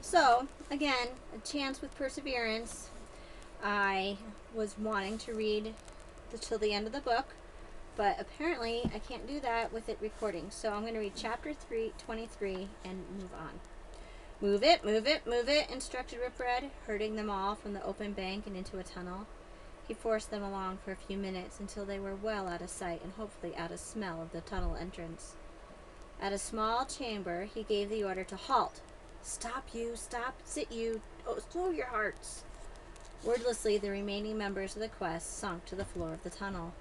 So, again, a chance with perseverance. I was wanting to read till the end of the book, but apparently I can't do that with it recording. So I'm going to read chapter 23 and move on. Move it, move it, move it, instructed Rip Red, herding them all from the open bank and into a tunnel. He forced them along for a few minutes until they were well out of sight and hopefully out of smell of the tunnel entrance. At a small chamber, he gave the order to halt. Stop, you, stop, sit, you, oh, slow your hearts. Wordlessly, the remaining members of the quest sunk to the floor of the tunnel.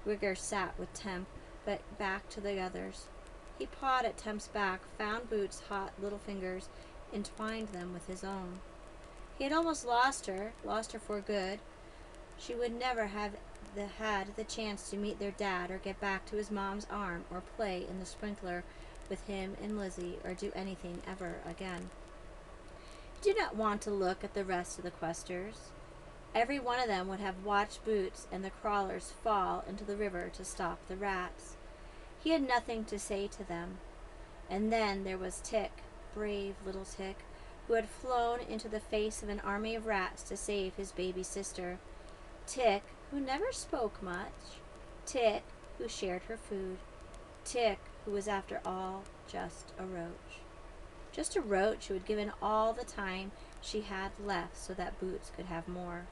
Gregor sat with Temp, but back to the others. He pawed at Temp's back, found Boots' hot little fingers, entwined them with his own. He had almost lost her for good. She would never have had the chance to meet their dad or get back to his mom's arm or play in the sprinkler with him and Lizzie or do anything ever again. He did not want to look at the rest of the questers. Every one of them would have watched Boots and the crawlers fall into the river to stop the rats. He had nothing to say to them. And then there was Tick, brave little Tick, who had flown into the face of an army of rats to save his baby sister. Tick, who never spoke much. Tick, who shared her food. Tick, who was after all just a roach. Just a roach who had given all the time she had left so that Boots could have more.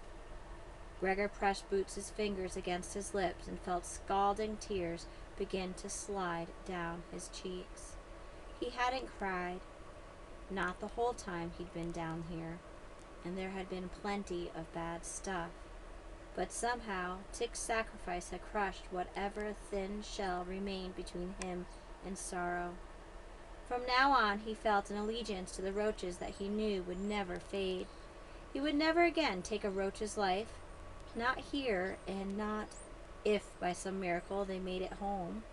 Gregor pressed Boots' fingers against his lips and felt scalding tears begin to slide down his cheeks. He hadn't cried, not the whole time he'd been down here, and there had been plenty of bad stuff. But somehow Tick's sacrifice had crushed whatever thin shell remained between him and sorrow. From now on he felt an allegiance to the roaches that he knew would never fade. He would never again take a roach's life, not here, and not if by some miracle they made it home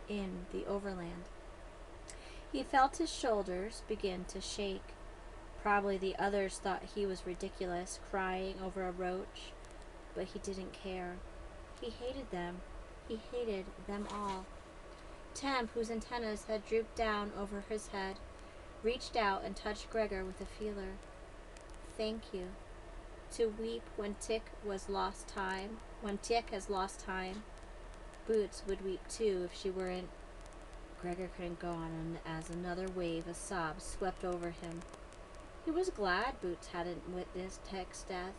in the overland. He felt his shoulders begin to shake. Probably the others thought he was ridiculous, crying over a roach, but he didn't care. He hated them. He hated them all. Temp, whose antennas had drooped down over his head, reached out and touched Gregor with a feeler. Thank you. To weep when Tick has lost time. Boots would weep too if she weren't. Gregor couldn't go on as another wave of sobs swept over him. He was glad Boots hadn't witnessed Tick's death.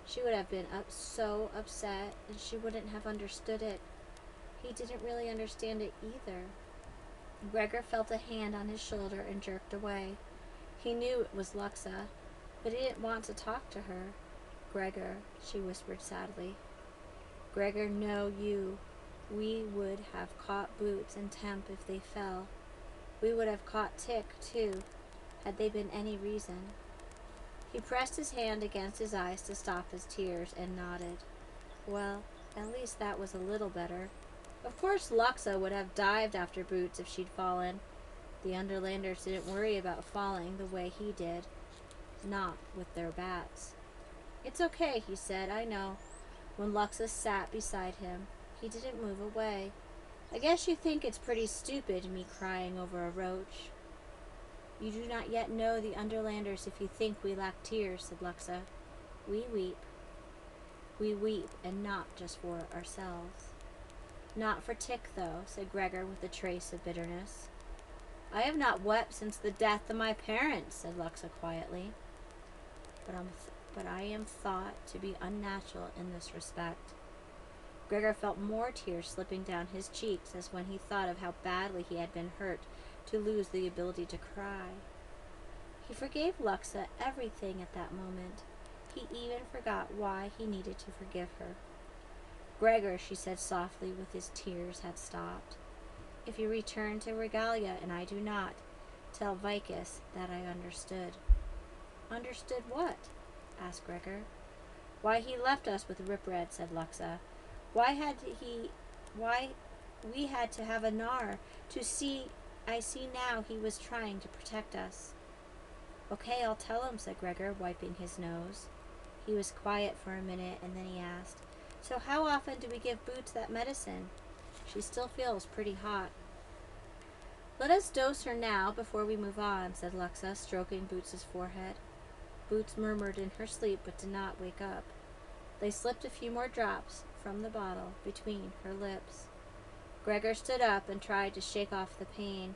She would have been so upset, and she wouldn't have understood it. He didn't really understand it either. Gregor felt a hand on his shoulder and jerked away. He knew it was Luxa, but he didn't want to talk to her. Gregor, she whispered sadly. Gregor, no, you. We would have caught Boots and Temp if they fell. We would have caught Tick, too, had they been any reason. He pressed his hand against his eyes to stop his tears and nodded. Well, at least that was a little better. Of course Luxa would have dived after Boots if she'd fallen. The Underlanders didn't worry about falling the way he did. Not with their bats. It's okay, he said, I know. When Luxa sat beside him, he didn't move away. I guess you think it's pretty stupid, me crying over a roach. You do not yet know the Underlanders if you think we lack tears, said Luxa. We weep. We weep, and not just for ourselves. Not for Tick, though, said Gregor with a trace of bitterness. I have not wept since the death of my parents, said Luxa quietly. But I am thought to be unnatural in this respect. Gregor felt more tears slipping down his cheeks as when he thought of how badly he had been hurt to lose the ability to cry. He forgave Luxa everything at that moment. He even forgot why he needed to forgive her. Gregor, she said softly when his tears had stopped, if you return to Regalia and I do not, tell Vicus that I understood. Understood what? Asked Gregor. Why he left us with Rip Red, said Luxa. Why we had to have a Gnar to see. I see now he was trying to protect us. Okay, I'll tell him, said Gregor, wiping his nose. He was quiet for a minute, and then he asked, so how often do we give Boots that medicine? She still feels pretty hot. Let us dose her now before we move on, said Luxa, stroking Boots's forehead. Boots murmured in her sleep but did not wake up. They slipped a few more drops from the bottle between her lips. Gregor stood up and tried to shake off the pain.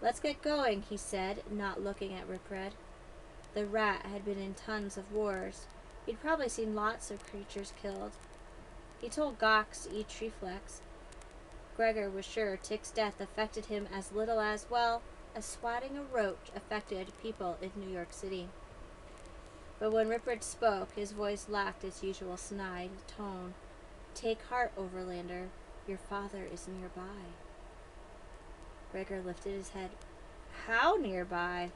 Let's get going, he said, not looking at Ripred. The rat had been in tons of wars. He'd probably seen lots of creatures killed. He told Gox to eat Treeflex. Gregor was sure Tick's death affected him as little as, well, as swatting a roach affected people in New York City. But when Ripred spoke, his voice lacked its usual snide tone. Take heart, Overlander. Your father is nearby. Gregor lifted his head. How nearby?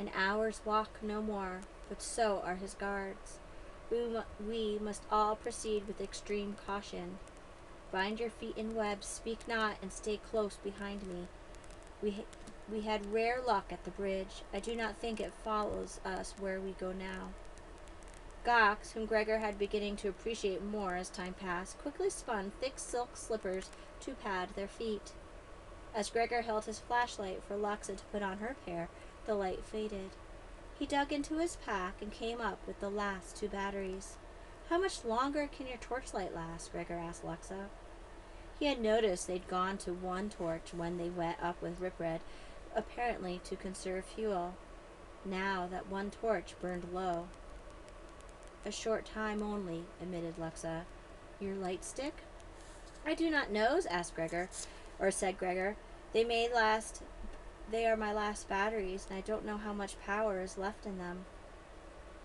An hour's walk, no more, but so are his guards. We must all proceed with extreme caution. Bind your feet in webs, speak not, and stay close behind me. We had rare luck at the bridge. I do not think it follows us where we go now. Gox, whom Gregor had beginning to appreciate more as time passed, quickly spun thick silk slippers to pad their feet. As Gregor held his flashlight for Luxa to put on her pair, the light faded. He dug into his pack and came up with the last 2 batteries. How much longer can your torchlight last? Gregor asked Luxa. He had noticed they'd gone to 1 torch when they went up with Ripred, apparently to conserve fuel. Now that 1 torch burned low. A short time only, admitted Luxa. Your light stick? I do not know, said Gregor. They are my last batteries, and I don't know how much power is left in them.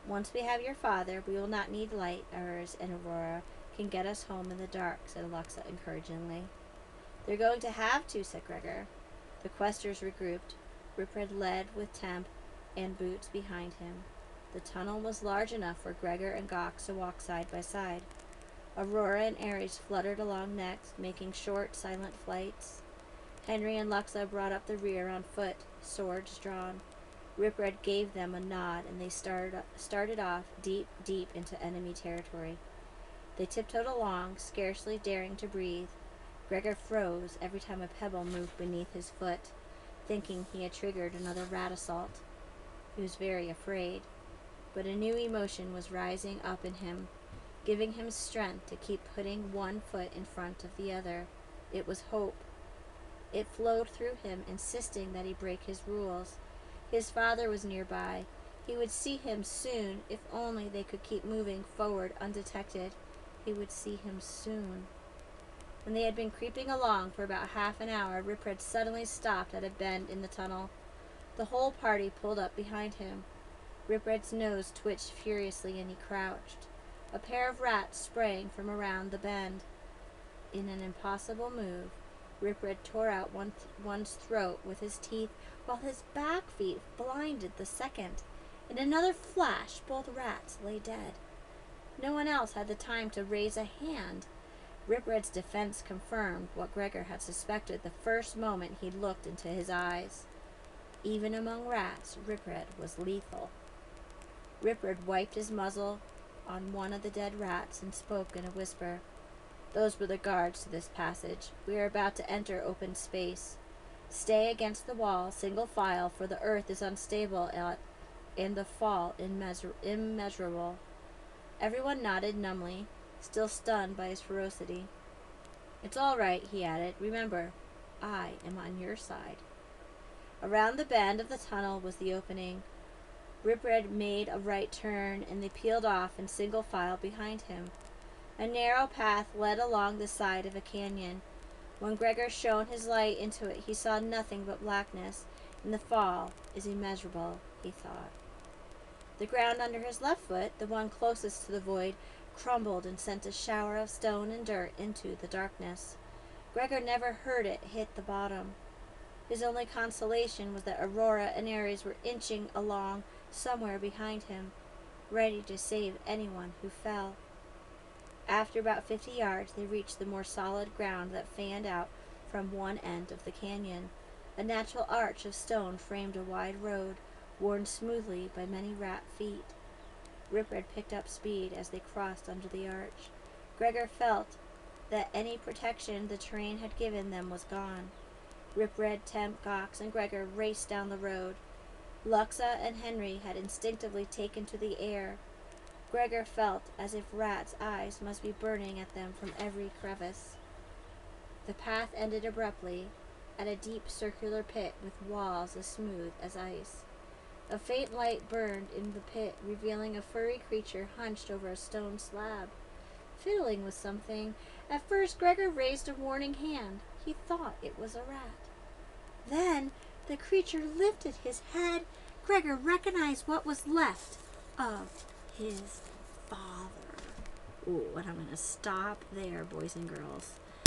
Once we have your father, we will not need light. Ours and Aurora can get us home in the dark, said Luxa encouragingly. They're going to have to, said Gregor. The questers regrouped. Ripred led with Temp and Boots behind him. The tunnel was large enough for Gregor and Gox to walk side by side. Aurora and Ares fluttered along next, making short, silent flights. Henry and Luxa brought up the rear on foot, swords drawn. Ripred gave them a nod, and they started off deep, deep into enemy territory. They tiptoed along, scarcely daring to breathe. Gregor froze every time a pebble moved beneath his foot, thinking he had triggered another rat assault. He was very afraid, but a new emotion was rising up in him, giving him strength to keep putting 1 foot in front of the other. It was hope. It flowed through him, insisting that he break his rules. His father was nearby. He would see him soon, if only they could keep moving forward undetected. He would see him soon. When they had been creeping along for about half an hour, Ripred suddenly stopped at a bend in the tunnel. The whole party pulled up behind him. Ripred's nose twitched furiously, and he crouched. A pair of rats sprang from around the bend. In an impossible move, Ripred tore out one's throat with his teeth, while his back feet blinded the second. In another flash, both rats lay dead. No one else had the time to raise a hand. Ripred's defense confirmed what Gregor had suspected the first moment he looked into his eyes. Even among rats, Ripred was lethal. Ripred wiped his muzzle on one of the dead rats and spoke in a whisper. Those were the guards to this passage. We are about to enter open space. Stay against the wall, single file, for the earth is unstable and the fall immeasurable. Everyone nodded numbly, still stunned by his ferocity. It's all right, he added. Remember, I am on your side. Around the bend of the tunnel was the opening. Ripred made a right turn, and they peeled off in single file behind him. A narrow path led along the side of a canyon. When Gregor shone his light into it, he saw nothing but blackness, and the fall is immeasurable, he thought. The ground under his left foot, the one closest to the void, crumbled and sent a shower of stone and dirt into the darkness. Gregor never heard it hit the bottom. His only consolation was that Aurora and Ares were inching along somewhere behind him, ready to save anyone who fell. After about 50 yards, they reached the more solid ground that fanned out from one end of the canyon. A natural arch of stone framed a wide road, worn smoothly by many rat feet. Ripred picked up speed as they crossed under the arch. Gregor felt that any protection the terrain had given them was gone. Rip Red, Temp, Gox, and Gregor raced down the road. Luxa and Henry had instinctively taken to the air. Gregor felt as if Rat's eyes must be burning at them from every crevice. The path ended abruptly at a deep circular pit with walls as smooth as ice. A faint light burned in the pit, revealing a furry creature hunched over a stone slab, fiddling with something. At first, Gregor raised a warning hand. He thought it was a rat. Then the creature lifted his head. Gregor recognized what was left of his father. Ooh, and I'm going to stop there, boys and girls.